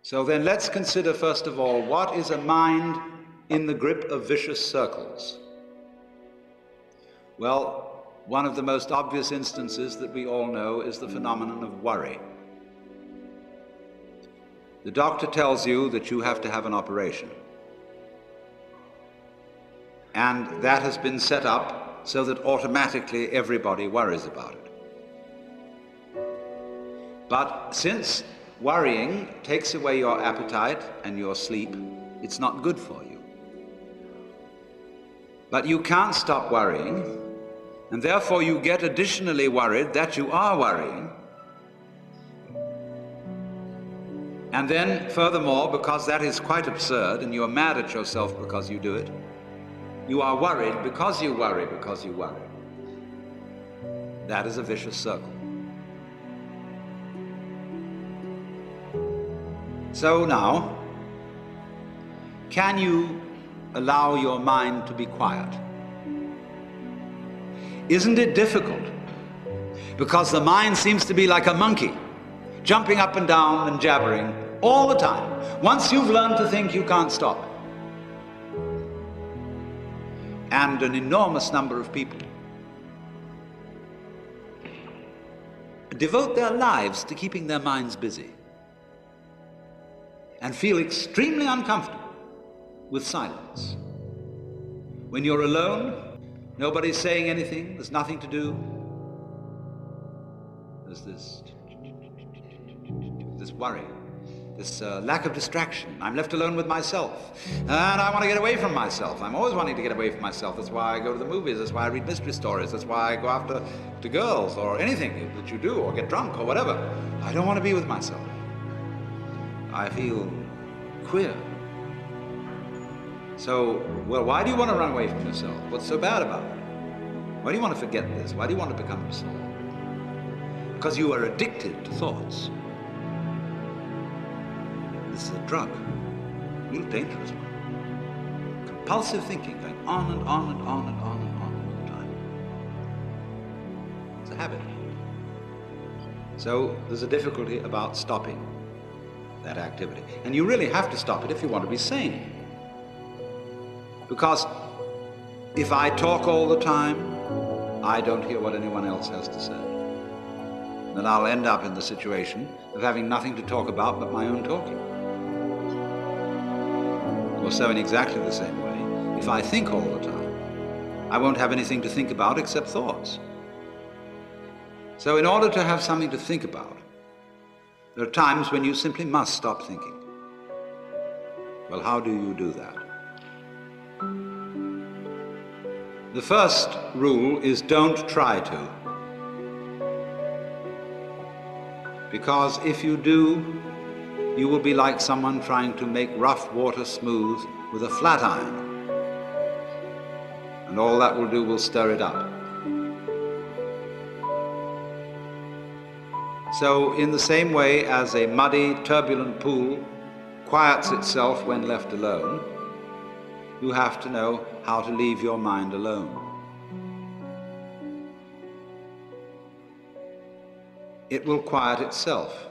So then let's consider first of all, what is a mind in the grip of vicious circles? Well, one of the most obvious instances that we all know is the phenomenon of worry. The doctor tells you that you have to have an operation. And that has been set up so that automatically everybody worries about it. But since worrying takes away your appetite and your sleep, it's not good for you. But you can't stop worrying, and therefore you get additionally worried that you are worrying. And then, furthermore, because that is quite absurd and you are mad at yourself because you do it, you are worried because you worry because you worry. That is a vicious circle. So now, can you allow your mind to be quiet? Isn't it difficult? Because the mind seems to be like a monkey, jumping up and down and jabbering all the time. Once you've learned to think, you can't stop. And an enormous number of people devote their lives to keeping their minds busy and feel extremely uncomfortable with silence. When you're alone, nobody's saying anything, there's nothing to do. There's this worry, this lack of distraction. I'm left alone with myself, and I want to get away from myself. I'm always wanting to get away from myself. That's why I go to the movies, that's why I read mystery stories, that's why I go after girls, or anything that you do, or get drunk, or whatever. I don't want to be with myself. I feel queer. So, well, why do you want to run away from yourself? What's so bad about it? Why do you want to forget this? Why do you want to become absorbed? Because you are addicted to thoughts. This is a drug, a real dangerous one. Compulsive thinking, going on and on and on and on and on all the time. It's a habit. So there's a difficulty about stopping that activity. And you really have to stop it if you want to be sane. Because if I talk all the time, I don't hear what anyone else has to say. Then I'll end up in the situation of having nothing to talk about but my own talking. Or so in exactly the same way, if I think all the time, I won't have anything to think about except thoughts. So in order to have something to think about, there are times when you simply must stop thinking. Well, how do you do that? The first rule is don't try to. Because if you do, you will be like someone trying to make rough water smooth with a flat iron. And all that will do will stir it up. So in the same way as a muddy, turbulent pool quiets itself when left alone, you have to know how to leave your mind alone. It will quiet itself.